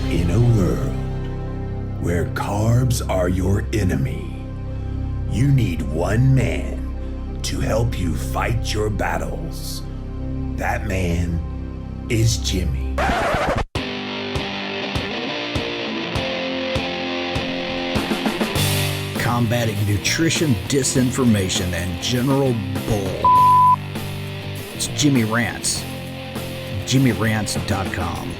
In a world where carbs are your enemy, you need one man to help you fight your battles. That man is Jimmy. Combating nutrition disinformation and general bull. It's Jimmy Rants. JimmyRants.com.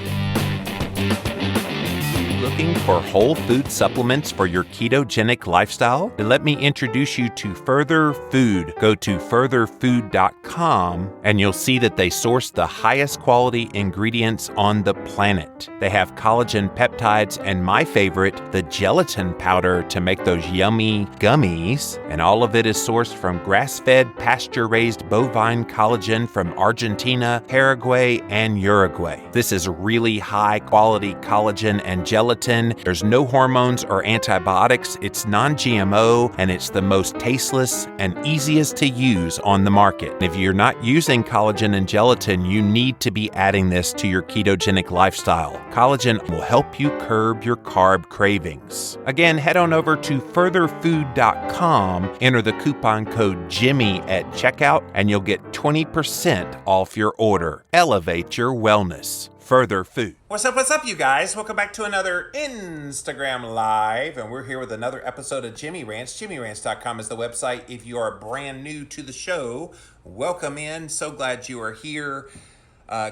Looking for whole food supplements for your ketogenic lifestyle? Let me introduce you to Further Food. Go to furtherfood.com and you'll see that they source the highest quality ingredients on the planet. They have collagen peptides and my favorite, the gelatin powder to make those yummy gummies. And all of it is sourced from grass-fed, pasture-raised bovine collagen from Argentina, Paraguay, and Uruguay. This is really high-quality collagen and gelatin. There's no hormones or antibiotics. It's non-GMO, and it's the most tasteless and easiest to use on the market. If you're not using collagen and gelatin, you need to be adding this to your ketogenic lifestyle. Collagen will help you curb your carb cravings. Again, head on over to furtherfood.com, enter the coupon code Jimmy at checkout, and you'll get 20% off your order. Elevate your wellness. Further Food. What's up, you guys? Welcome back to another Instagram Live, and we're here with another episode of Jimmy Rants. JimmyRants.com is the website. If you are brand new to the show, welcome in. So glad you are here.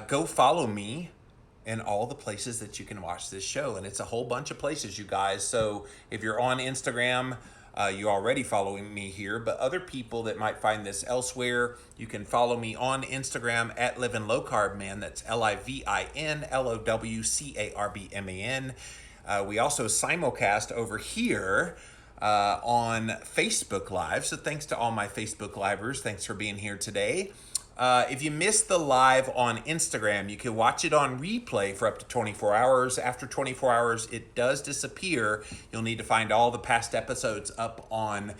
Go follow me in all the places that you can watch this show, and it's a whole bunch of places, you guys. So if you're on Instagram, you already following me here, but other people that might find this elsewhere, you can follow me on Instagram at Livin' Low Carb Man. That's LIVINLOWCARBMAN. We also simulcast over here on Facebook Live. So thanks to all my Facebook Livers. Thanks for being here today. If you missed the live on Instagram, you can watch it on replay for up to 24 hours. After 24 hours, it does disappear. You'll need to find all the past episodes up on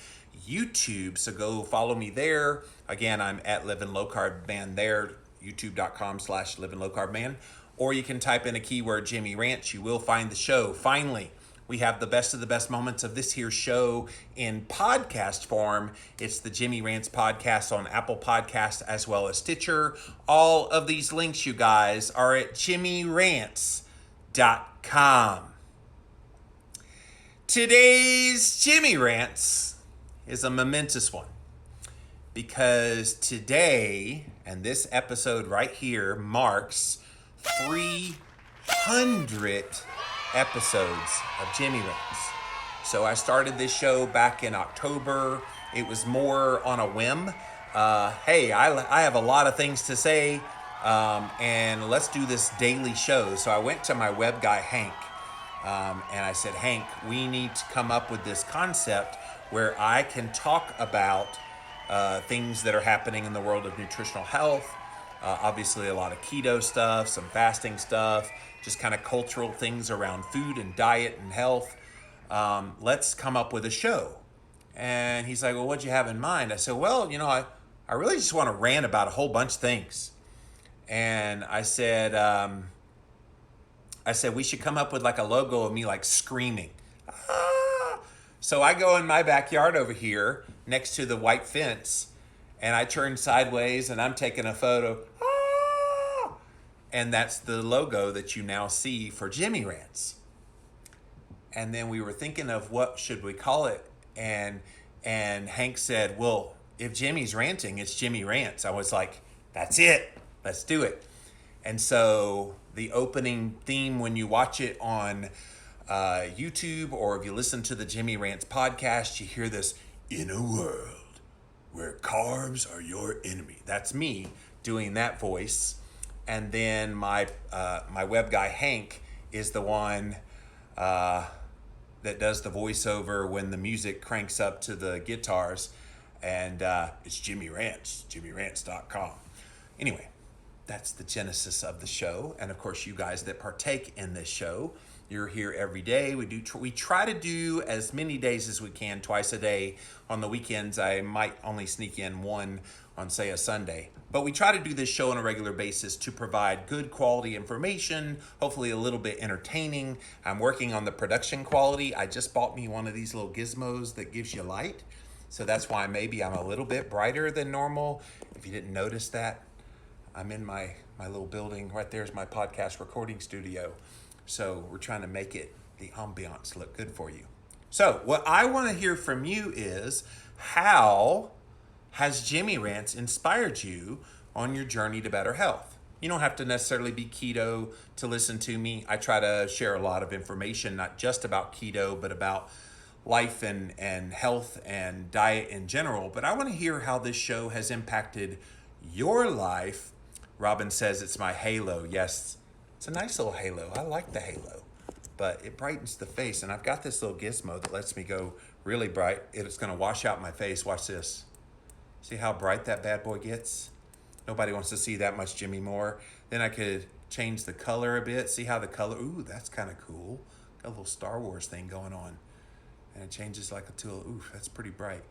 YouTube. So go follow me there. Again, I'm at Livin' Low Carb Man there, youtube.com/Livin' Low Carb Man. Or you can type in a keyword, Jimmy Rants. You will find the show. Finally, we have the best of the best moments of this here show in podcast form. It's the Jimmy Rants podcast on Apple Podcasts as well as Stitcher. All of these links, you guys, are at JimmyRants.com. Today's Jimmy Rants is a momentous one because today, and this episode right here, marks 300 episodes of Jimmy Rants. So I started this show back in October. It was more on a whim. Hey, I have a lot of things to say, and let's do this daily show. So I went to my web guy, Hank, and I said, Hank, we need to come up with this concept where I can talk about things that are happening in the world of nutritional health. Obviously a lot of keto stuff, some fasting stuff, just kind of cultural things around food and diet and health. Let's come up with a show. And he's like, well, what'd you have in mind? I said, well, I really just want to rant about a whole bunch of things. And I said, we should come up with like a logo of me like screaming. Ah! So I go in my backyard over here next to the white fence, and I turn sideways and I'm taking a photo. Ah! And that's the logo that you now see for Jimmy Rants. And then we were thinking of what should we call it. And Hank said, well, if Jimmy's ranting, it's Jimmy Rants. I was like, that's it. Let's do it. And so the opening theme, when you watch it on YouTube, or if you listen to the Jimmy Rants podcast, you hear this, in a world where carbs are your enemy. That's me doing that voice. And then my web guy, Hank, is the one that does the voiceover when the music cranks up to the guitars. And it's Jimmy Rants, JimmyRants.com. Anyway, That's the genesis of the show. And of course, you guys that partake in this show, you're here every day. We try to do as many days as we can, twice a day. On the weekends, I might only sneak in one on, say, a Sunday. But we try to do this show on a regular basis to provide good quality information, hopefully a little bit entertaining. I'm working on the production quality. I just bought me one of these little gizmos that gives you light. So that's why maybe I'm a little bit brighter than normal. If you didn't notice that, I'm in my little building. Right there's my podcast recording studio. So we're trying to make the ambiance look good for you. So what I want to hear from you is, how has Jimmy Rants inspired you on your journey to better health? You don't have to necessarily be keto to listen to me. I try to share a lot of information, not just about keto, but about life and health and diet in general. But I want to hear how this show has impacted your life. Robin says it's my halo. Yes, it's a nice little halo. I like the halo, but it brightens the face. And I've got this little gizmo that lets me go really bright. It's going to wash out my face. Watch this. See how bright that bad boy gets? Nobody wants to see that much Jimmy Moore. Then I could change the color a bit. See how the color, ooh, that's kind of cool. Got a little Star Wars thing going on. And it changes like a tool. Ooh, that's pretty bright.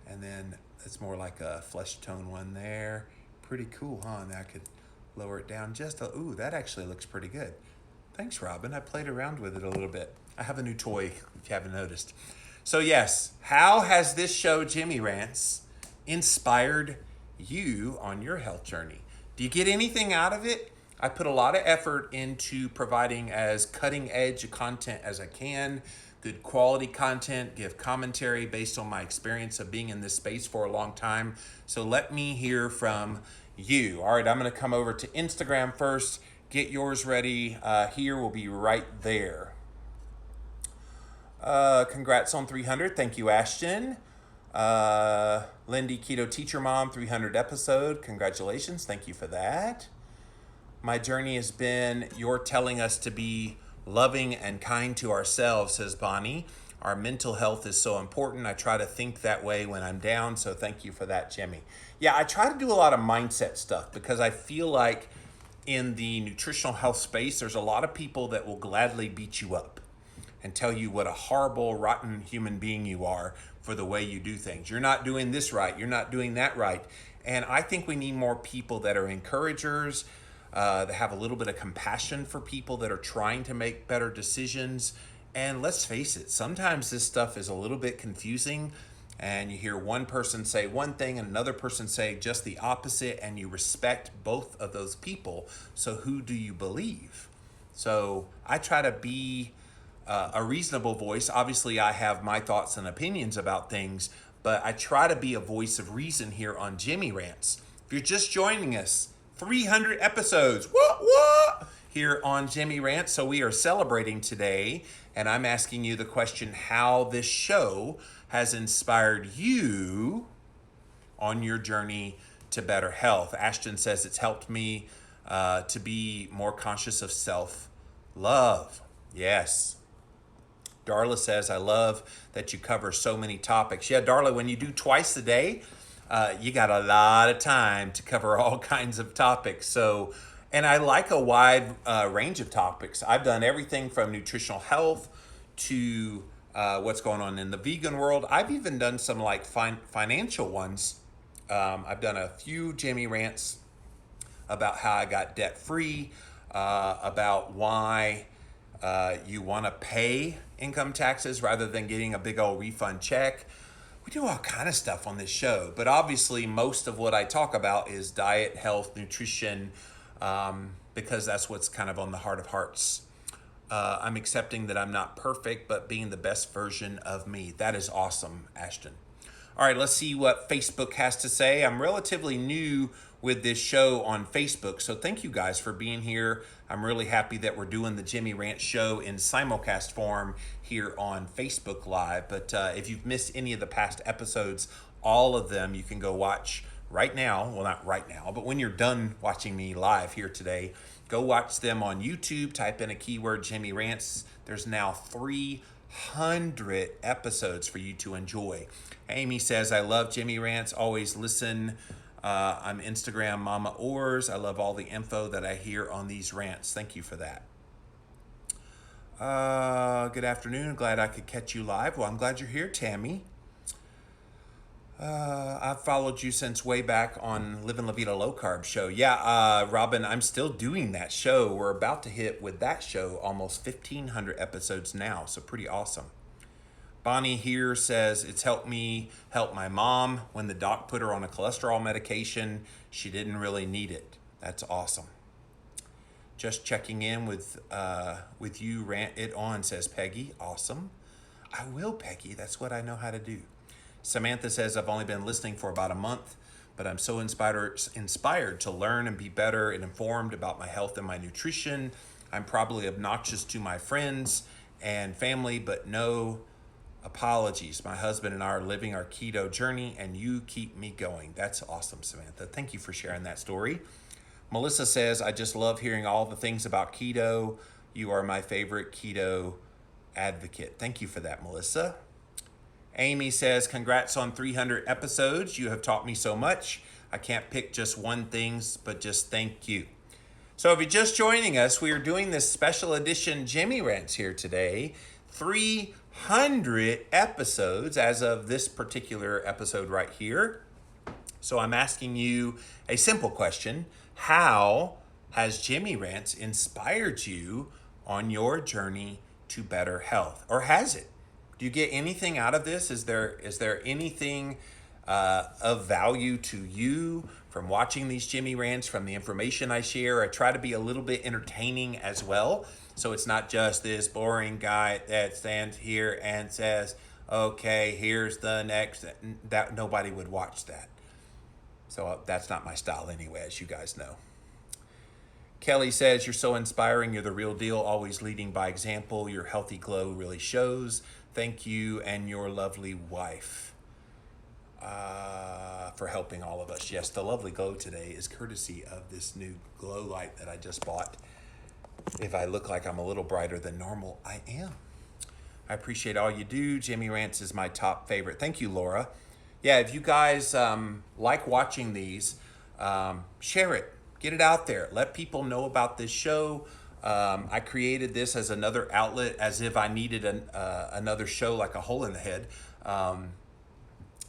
And then it's more like a flesh tone one there. Pretty cool, huh? And I could lower it down just a, ooh, that actually looks pretty good. Thanks, Robin. I played around with it a little bit. I have a new toy, if you haven't noticed. So yes, how has this show, Jimmy Rants, inspired you on your health journey? Do you get anything out of it? I put a lot of effort into providing as cutting edge content as I can, good quality content, give commentary based on my experience of being in this space for a long time. So let me hear from you. All right, I'm going to come over to Instagram first. Get yours ready. Here will be right there. Congrats on 300. Thank you, Ashton. Lindy, Keto Teacher Mom, 300 episode. Congratulations. Thank you for that. My journey has been, you're telling us to be loving and kind to ourselves, says Bonnie. Our mental health is so important. I try to think that way when I'm down. So thank you for that, Jimmy. Yeah, I try to do a lot of mindset stuff because I feel like in the nutritional health space, there's a lot of people that will gladly beat you up and tell you what a horrible, rotten human being you are for the way you do things. You're not doing this right. You're not doing that right. And I think we need more people that are encouragers, that have a little bit of compassion for people that are trying to make better decisions. And let's face it, sometimes this stuff is a little bit confusing, and you hear one person say one thing and another person say just the opposite, and you respect both of those people. So who do you believe? So I try to be a reasonable voice. Obviously, I have my thoughts and opinions about things, but I try to be a voice of reason here on Jimmy Rants. If you're just joining us, 300 episodes, what? Here on Jimmy Rants. So we are celebrating today, and I'm asking you the question, how this show has inspired you on your journey to better health. Ashton says it's helped me to be more conscious of self-love. Yes. Darla says, I love that you cover so many topics. Yeah, Darla, when you do twice a day, you got a lot of time to cover all kinds of topics. So, and I like a wide range of topics. I've done everything from nutritional health to what's going on in the vegan world. I've even done some like financial ones. I've done a few Jimmy Rants about how I got debt free, about why you want to pay income taxes rather than getting a big old refund check. We do all kind of stuff on this show, but obviously most of what I talk about is diet, health, nutrition, because that's what's kind of on the heart of hearts. I'm accepting that I'm not perfect, but being the best version of me. That is awesome, Ashton. All right, let's see what Facebook has to say. I'm relatively new with this show on Facebook, so thank you guys for being here. I'm really happy that we're doing the Jimmy Rant show in simulcast form here on Facebook Live. But if you've missed any of the past episodes, all of them you can go watch right now. Well, not right now, but when you're done watching me live here today, go watch them on YouTube. Type in a keyword, Jimmy Rants. There's now 300 episodes for you to enjoy. Amy says, I love Jimmy Rants. Always listen I'm Instagram Mama Ors. I love all the info that I hear on these rants. Thank you for that. Good afternoon. Glad I could catch you live. Well, I'm glad you're here, Tammy. I've followed you since way back on Living La Vida Low Carb show. Yeah, Robin, I'm still doing that show. We're about to hit with that show almost 1,500 episodes now, so pretty awesome. Bonnie here says it's helped me help my mom. When the doc put her on a cholesterol medication, she didn't really need it. That's awesome. Just checking in with you, Rant It On, says Peggy. Awesome. I will, Peggy. That's what I know how to do. Samantha says, I've only been listening for about a month, but I'm so inspired to learn and be better and informed about my health and my nutrition. I'm probably obnoxious to my friends and family, but no apologies. My husband and I are living our keto journey, and you keep me going. That's awesome, Samantha. Thank you for sharing that story. Melissa says, I just love hearing all the things about keto. You are my favorite keto advocate. Thank you for that, Melissa. Amy says, congrats on 300 episodes. You have taught me so much. I can't pick just one thing, but just thank you. So if you're just joining us, we are doing this special edition Jimmy Rants here today. 300 episodes as of this particular episode right here. So I'm asking you a simple question. How has Jimmy Rants inspired you on your journey to better health? Or has it? Do you get anything out of this? Is there anything of value to you from watching these Jimmy Rants, from the information I share? I try to be a little bit entertaining as well. So it's not just this boring guy that stands here and says, okay, here's the next. That nobody would watch that. So that's not my style anyway, as you guys know. Kelly says, you're so inspiring. You're the real deal, always leading by example. Your healthy glow really shows. Thank you and your lovely wife for helping all of us. Yes, the lovely glow today is courtesy of this new glow light that I just bought. If I look like I'm a little brighter than normal, I am. I appreciate all you do. Jimmy Rants is my top favorite. Thank you, Laura. Yeah, if you guys like watching these, share it. Get it out there. Let people know about this show. I created this as another outlet, as if I needed another show like a hole in the head,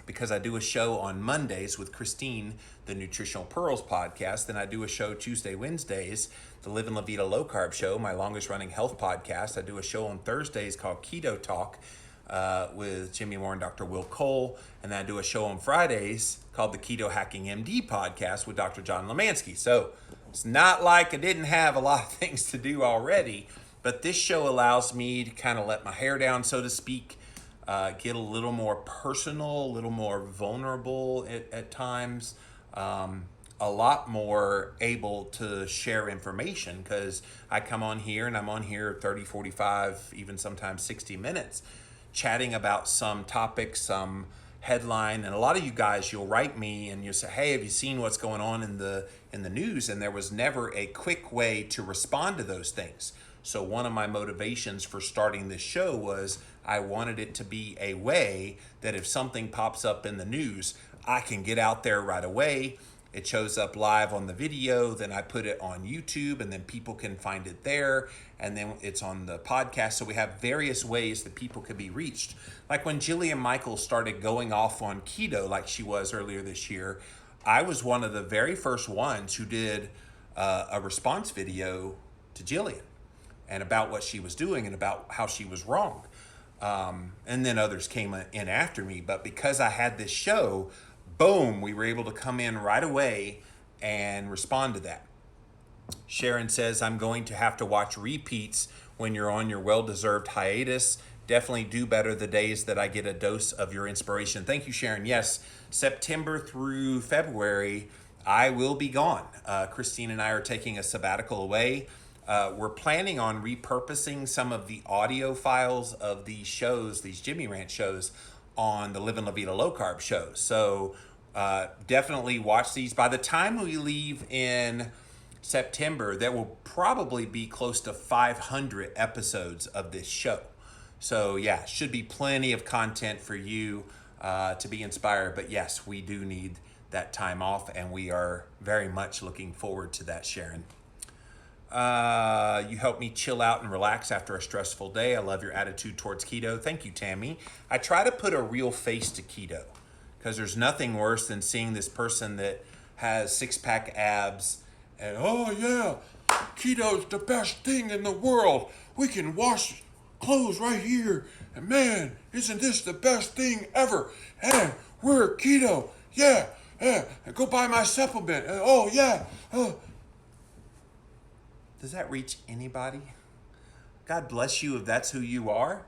because I do a show on Mondays with Christine, the Nutritional Pearls podcast. Then I do a show Tuesday, Wednesdays, the Living La Vida Low Carb show, my longest running health podcast. I do a show on Thursdays called Keto Talk with Jimmy Moore and Dr. Will Cole. And then I do a show on Fridays called the Keto Hacking MD podcast with Dr. John Lemansky. So it's not like I didn't have a lot of things to do already, but this show allows me to kind of let my hair down, so to speak, get a little more personal, a little more vulnerable at times, a lot more able to share information, because I come on here and I'm on here 30, 45, even sometimes 60 minutes chatting about some topic, some headline. And a lot of you guys, you'll write me and you'll say, hey, have you seen what's going on in the news? And there was never a quick way to respond to those things. So one of my motivations for starting this show was I wanted it to be a way that if something pops up in the news, I can get out there right away. It shows up live on the video, then I put it on YouTube, and then people can find it there, and then it's on the podcast. So we have various ways that people could be reached. Like when Jillian Michaels started going off on keto like she was earlier this year, I was one of the very first ones who did a response video to Jillian and about what she was doing and about how she was wrong. And then others came in after me. But because I had this show, boom, we were able to come in right away and respond to that. Sharon says, I'm going to have to watch repeats when you're on your well-deserved hiatus. Definitely do better the days that I get a dose of your inspiration. Thank you, Sharon. Yes, September through February, I will be gone. Christine and I are taking a sabbatical away. We're planning on repurposing some of the audio files of these shows, these Jimmy Rant shows, on the Living La Vida Low Carb show. So definitely watch these. By the time we leave in September, there will probably be close to 500 episodes of this show. So yeah, should be plenty of content for you to be inspired. But yes, we do need that time off, and we are very much looking forward to that, Sharon. You help me chill out and relax after a stressful day. I love your attitude towards keto. Thank you, Tammy. I try to put a real face to keto because there's nothing worse than seeing this person that has six-pack abs and, oh yeah, keto's the best thing in the world. We can wash clothes right here. And man, isn't this the best thing ever? And we're keto. Yeah. Go buy my supplement. Oh yeah. Does that reach anybody? God bless you if that's who you are.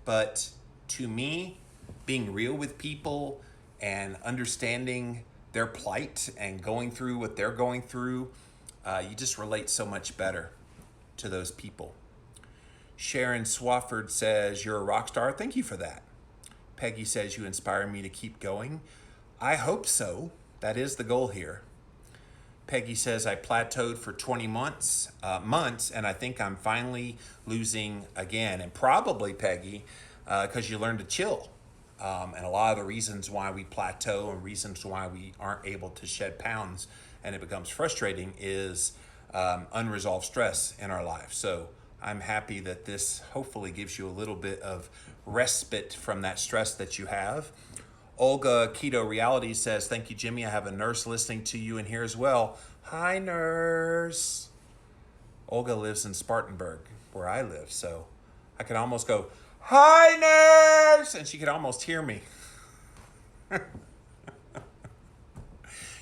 But to me, being real with people and understanding their plight and going through what they're going through, you just relate so much better to those people. Sharon Swafford says, you're a rock star. Thank you for that. Peggy says, you inspire me to keep going. I hope so. That is the goal here. Peggy says, I plateaued for 20 months, and I think I'm finally losing again. And probably, Peggy, because you learn to chill. And a lot of the reasons why we plateau and reasons why we aren't able to shed pounds and it becomes frustrating is unresolved stress in our life. So I'm happy that this hopefully gives you a little bit of respite from that stress that you have. Olga Keto Reality says, thank you, Jimmy. I have a nurse listening to you in here as well. Hi, nurse. Olga lives in Spartanburg, where I live, so I could almost go, hi, nurse, and she could almost hear me.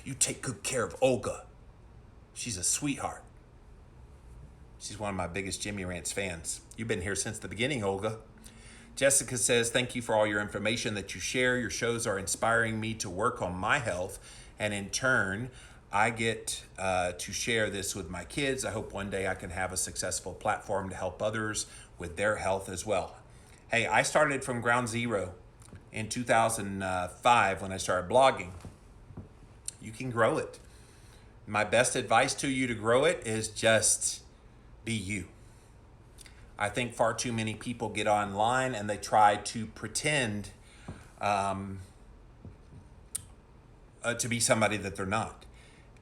You take good care of Olga. She's a sweetheart. She's one of my biggest Jimmy Rants fans. You've been here since the beginning, Olga. Jessica says, thank you for all your information that you share. Your shows are inspiring me to work on my health. And in turn, I get to share this with my kids. I hope one day I can have a successful platform to help others with their health as well. Hey, I started from ground zero in 2005 when I started blogging. You can grow it. My best advice to you to grow it is just be you. I think far too many people get online and they try to pretend to be somebody that they're not.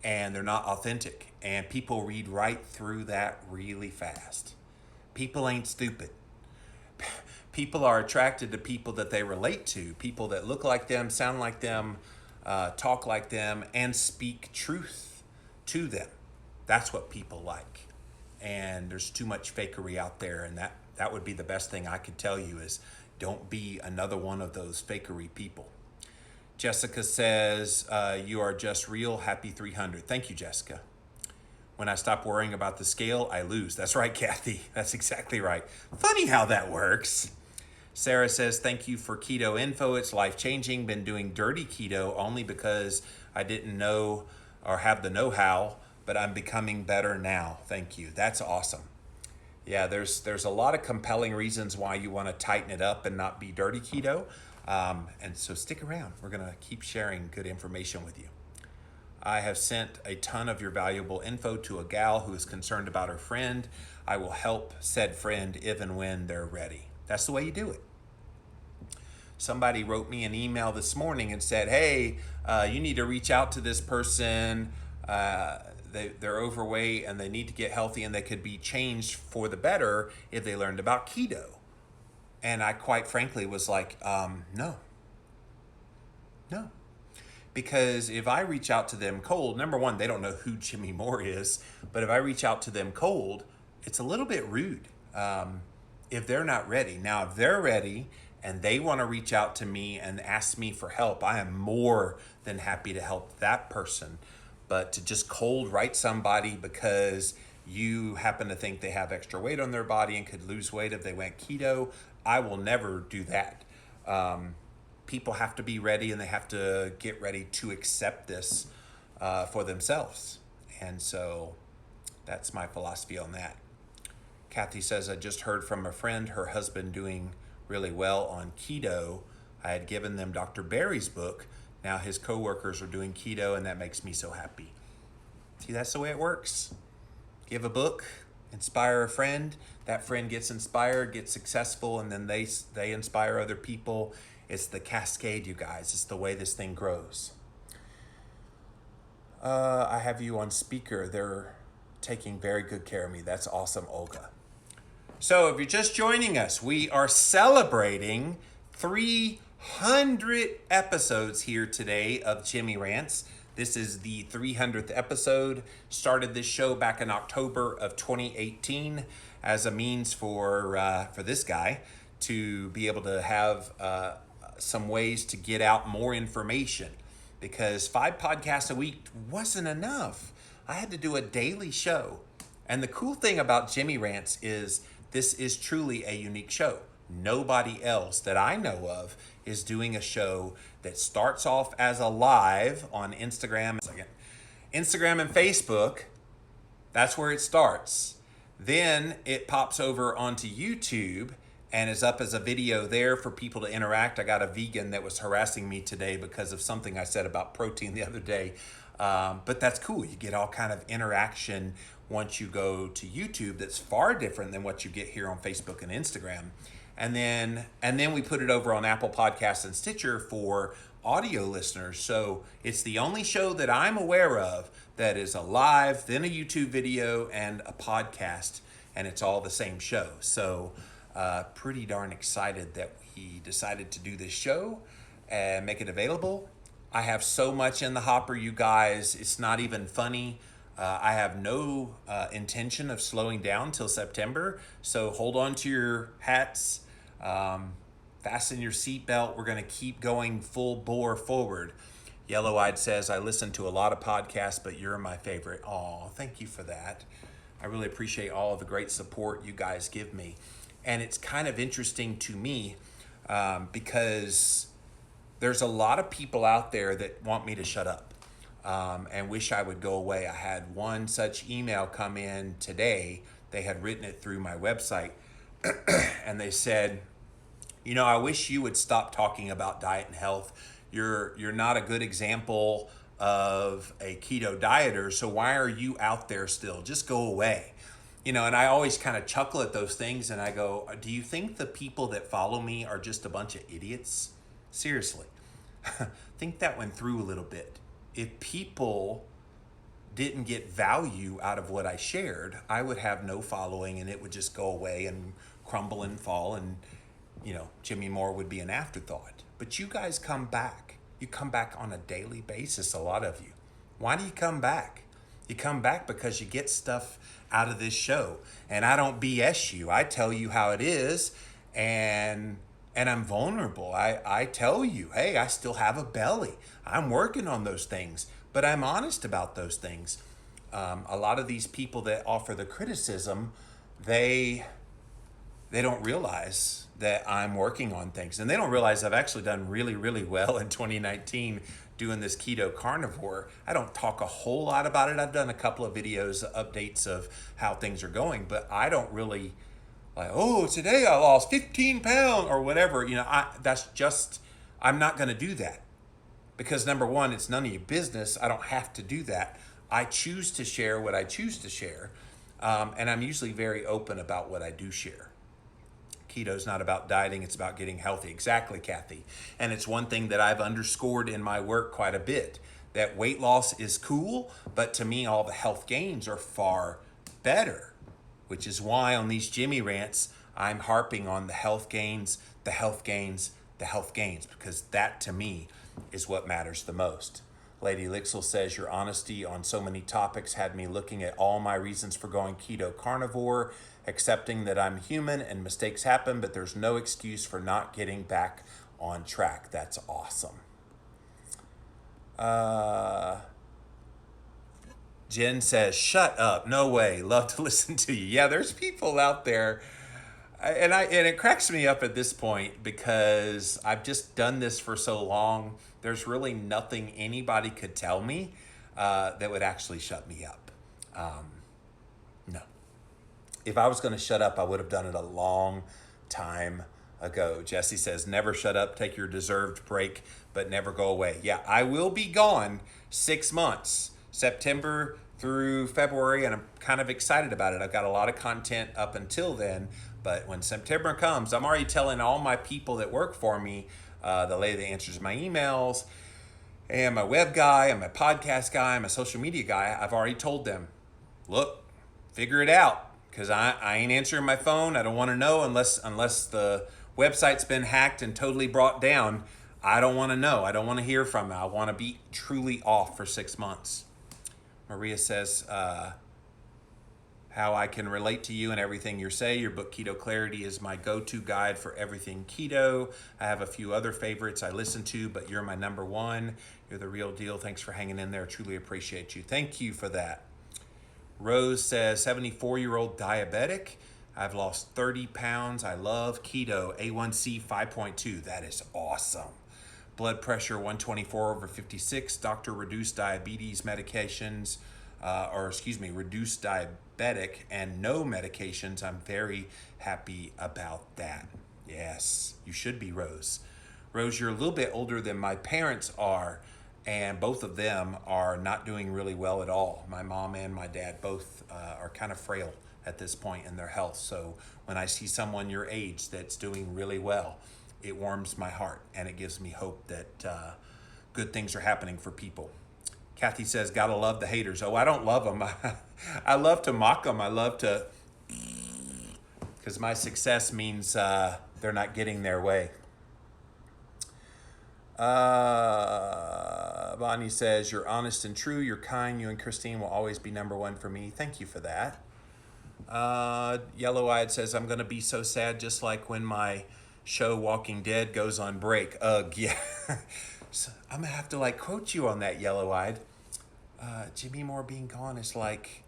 And they're not authentic. And people read right through that really fast. People ain't stupid. People are attracted to people that they relate to. People that look like them, sound like them, talk like them, and speak truth to them. That's what people like. And there's too much fakery out there, and that would be the best thing I could tell you is don't be another one of those fakery people. Jessica says, you are just real. Happy 300. Thank you, Jessica. When I stop worrying about the scale, I lose. That's right, Kathy. That's exactly right. Funny how that works. Sarah says, thank you for keto info. It's life-changing. Been doing dirty keto only because I didn't know or have the know-how, but I'm becoming better now. Thank you. That's awesome. Yeah, there's a lot of compelling reasons why you want to tighten it up and not be dirty keto. And so stick around. We're going to keep sharing good information with you. I have sent a ton of your valuable info to a gal who is concerned about her friend. I will help said friend if and when they're ready. That's the way you do it. Somebody wrote me an email this morning and said, hey, you need to reach out to this person. They're overweight and they need to get healthy and they could be changed for the better if they learned about keto. And I quite frankly was like, no. Because if I reach out to them cold, number one, they don't know who Jimmy Moore is. But if I reach out to them cold, it's a little bit rude if they're not ready. Now, if they're ready and they want to reach out to me and ask me for help, I am more than happy to help that person. But to just cold write somebody because you happen to think they have extra weight on their body and could lose weight if they went keto, I will never do that. People have to be ready and they have to get ready to accept this for themselves. And so that's my philosophy on that. Kathy says, I just heard from a friend, her husband doing really well on keto. I had given them Dr. Barry's book. Now his coworkers are doing keto and that makes me so happy. See, that's the way it works. Give a book, inspire a friend. That friend gets inspired, gets successful, and then they inspire other people. It's the cascade, you guys. It's the way this thing grows. I have you on speaker. They're taking very good care of me. That's awesome, Olga. So if you're just joining us, we are celebrating 300 episodes here today of Jimmy Rants. This is the 300th episode. Started this show back in October of 2018 as a means for this guy to be able to have some ways to get out more information, because 5 podcasts a week wasn't enough. I had to do a daily show. And the cool thing about Jimmy Rants is this is truly a unique show. Nobody else that I know of is doing a show that starts off as a live on Instagram and Facebook. That's where it starts. Then it pops over onto YouTube and is up as a video there for people to interact. I got a vegan that was harassing me today because of something I said about protein the other day. But that's cool. You get all kind of interaction once you go to YouTube that's far different than what you get here on Facebook and Instagram. And then we put it over on Apple Podcasts and Stitcher for audio listeners. So it's the only show that I'm aware of that is a live, then a YouTube video, and a podcast, and it's all the same show. So pretty darn excited that we decided to do this show and make it available. I have so much in the hopper, you guys. It's not even funny. I have no intention of slowing down till September. So hold on to your hats. Fasten your seatbelt. We're going to keep going full bore forward. Yellow Eyed says, I listen to a lot of podcasts, but you're my favorite. Aw, thank you for that. I really appreciate all of the great support you guys give me. And it's kind of interesting to me because there's a lot of people out there that want me to shut up and wish I would go away. I had one such email come in today. They had written it through my website and they said, you know, I wish you would stop talking about diet and health. You're not a good example of a keto dieter, so why are you out there still? Just go away. You know, and I always kind of chuckle at those things and I go, do you think the people that follow me are just a bunch of idiots? Seriously. Think that went through a little bit. If people didn't get value out of what I shared, I would have no following and it would just go away and crumble and fall, and you know, Jimmy Moore would be an afterthought. But you guys come back. You come back on a daily basis, a lot of you. Why do you come back? You come back because you get stuff out of this show. And I don't BS you. I tell you how it is, and I'm vulnerable. I tell you, hey, I still have a belly. I'm working on those things, but I'm honest about those things. A lot of these people that offer the criticism, they don't realize that I'm working on things. And they don't realize I've actually done really, really well in 2019 doing this keto carnivore. I don't talk a whole lot about it. I've done a couple of videos, updates of how things are going, but I don't really like, oh, today I lost 15 pounds or whatever. You know, I'm not going to do that. Because number one, it's none of your business. I don't have to do that. I choose to share what I choose to share. And I'm usually very open about what I do share. Keto's not about dieting, it's about getting healthy. Exactly, Kathy. And it's one thing that I've underscored in my work quite a bit, that weight loss is cool, but to me, all the health gains are far better, which is why on these Jimmy Rants, I'm harping on the health gains, the health gains, the health gains, because that to me is what matters the most. Lady Lixel says, your honesty on so many topics had me looking at all my reasons for going keto carnivore, accepting that I'm human and mistakes happen, but there's no excuse for not getting back on track. That's awesome. Jen says, shut up. No way. Love to listen to you. Yeah, there's people out there. And it cracks me up at this point because I've just done this for so long. There's really nothing anybody could tell me that would actually shut me up. No. If I was going to shut up, I would have done it a long time ago. Jesse says, never shut up. Take your deserved break, but never go away. Yeah, I will be gone 6 months, September through February, and I'm kind of excited about it. I've got a lot of content up until then. But when September comes, I'm already telling all my people that work for me, the lady that answers my emails And my web guy, and my podcast guy, and my social media guy, I've already told them, look, figure it out, because I ain't answering my phone. I don't want to know unless the website's been hacked and totally brought down. I don't want to know. I don't want to hear from it. I want to be truly off for 6 months. Maria says, how I can relate to you and everything you say. Your book, Keto Clarity, is my go-to guide for everything keto. I have a few other favorites I listen to, but you're my number one. You're the real deal. Thanks for hanging in there. Truly appreciate you. Thank you for that. Rose says, 74-year-old diabetic. I've lost 30 pounds. I love keto. A1C 5.2. That is awesome. Blood pressure 124/56. Doctor reduced diabetes medications, reduced diabetic and no medications. I'm very happy about that. Yes, you should be, Rose. Rose, you're a little bit older than my parents are, and both of them are not doing really well at all. My mom and my dad both are kind of frail at this point in their health. So when I see someone your age that's doing really well, it warms my heart and it gives me hope that good things are happening for people. Kathy says, gotta love the haters. Oh, I don't love them. I love to mock them. I love to, because my success means they're not getting their way. Bonnie says, you're honest and true. You're kind. You and Christine will always be number one for me. Thank you for that. Yellow-eyed says, I'm going to be so sad just like when my show Walking Dead goes on break. Ugh, yeah. So I'm going to have to quote you on that, Yellow-eyed. Jimmy Moore being gone is like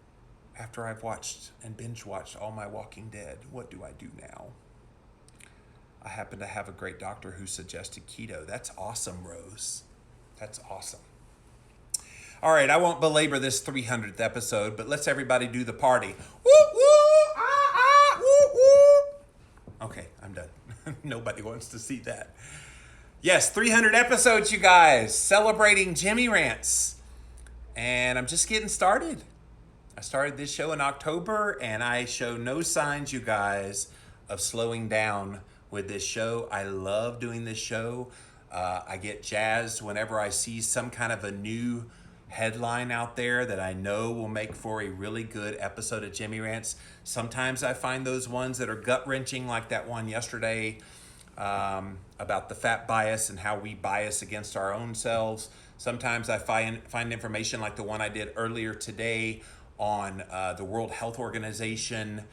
after I've watched and binge watched all my Walking Dead. What do I do now? I happen to have a great doctor who suggested keto. That's awesome, Rose. That's awesome. All right, I won't belabor this 300th episode, but let's everybody do the party. Woo, woo, ah, ah, woo, woo. Okay, I'm done. Nobody wants to see that. Yes, 300 episodes, you guys, celebrating Jimmy Rants. And I'm just getting started. I started this show in October, and I show no signs, you guys, of slowing down with this show. I love doing this show. I get jazzed whenever I see some kind of a new headline out there that I know will make for a really good episode of Jimmy Rants. Sometimes I find those ones that are gut-wrenching, like that one yesterday about the fat bias and how we bias against our own selves. Sometimes I find information like the one I did earlier today on the World Health Organization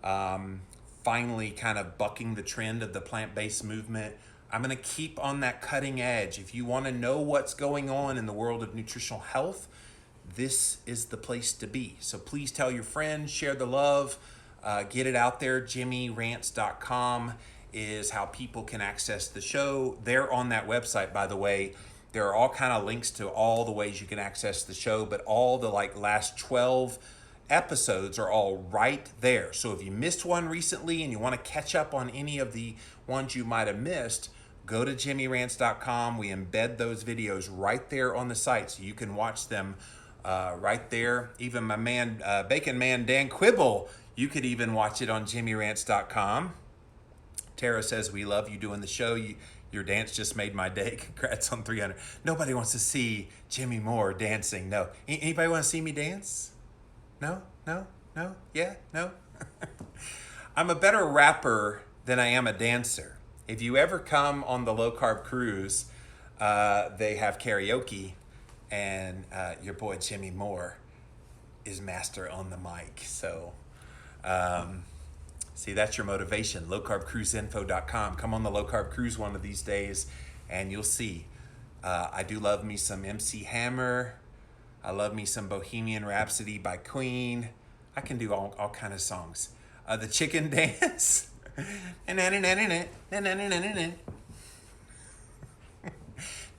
finally kind of bucking the trend of the plant-based movement. I'm going to keep on that cutting edge. If you want to know what's going on in the world of nutritional health, this is the place to be. So please tell your friends, share the love, get it out there. JimmyRants.com is how people can access the show. They're on that website, by the way. There are all kind of links to all the ways you can access the show, but all the last 12 episodes are all right there. So if you missed one recently and you want to catch up on any of the ones you might have missed, go to JimmyRants.com. We embed those videos right there on the site, so you can watch them right there. Even my man, Bacon Man Dan Quibble, you could even watch it on JimmyRants.com. Tara says, we love you doing the show. Your dance just made my day. Congrats on 300. Nobody wants to see Jimmy Moore dancing. No. Anybody want to see me dance? No? Yeah? No? I'm a better rapper than I am a dancer. If you ever come on the Low Carb Cruise, they have karaoke, and your boy Jimmy Moore is master on the mic. So, see, that's your motivation. lowcarbcruiseinfo.com. Come on the Low Carb Cruise one of these days, and you'll see. I do love me some MC Hammer. I love me some Bohemian Rhapsody by Queen. I can do all kind of songs. The chicken dance.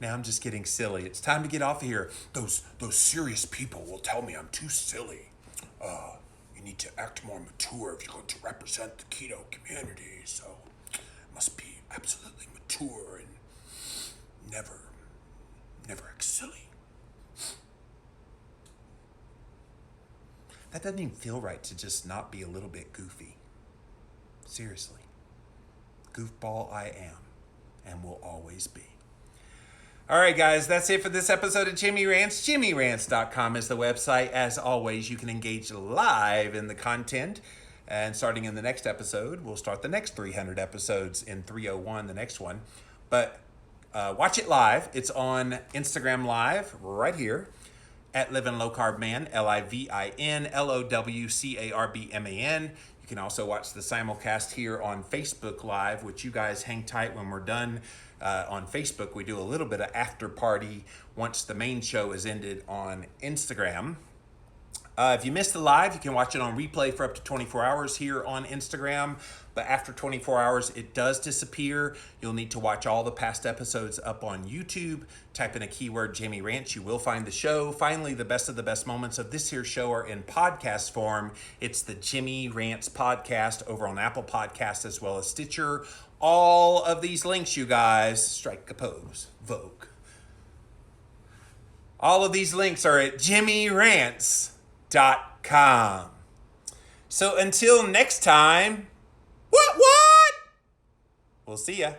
Now I'm just getting silly. It's time to get off of here. Those serious people will tell me I'm too silly. You need to act more mature if you're going to represent the keto community. So it must be absolutely mature and never act silly. That doesn't even feel right to just not be a little bit goofy. Seriously. Goofball I am and will always be. All right, guys, that's it for this episode of Jimmy Rants. JimmyRants.com is the website. As always, you can engage live in the content. And starting in the next episode, we'll start the next 300 episodes in 301, the next one. But watch it live. It's on Instagram Live right here at Living Low Carb Man, LIVINLOWCARBMAN. You can also watch the simulcast here on Facebook Live, which you guys hang tight when we're done. On Facebook, we do a little bit of after party once the main show is ended on Instagram. If you missed the live, you can watch it on replay for up to 24 hours here on Instagram. But after 24 hours, it does disappear. You'll need to watch all the past episodes up on YouTube. Type in a keyword, Jamie Rants. You will find the show. Finally, the best of the best moments of this here show are in podcast form. It's the Jimmy Rants podcast over on Apple Podcasts as well as Stitcher. All of these links, you guys, strike a pose, Vogue. All of these links are at JimmyRants.com. So until next time, what? We'll see ya.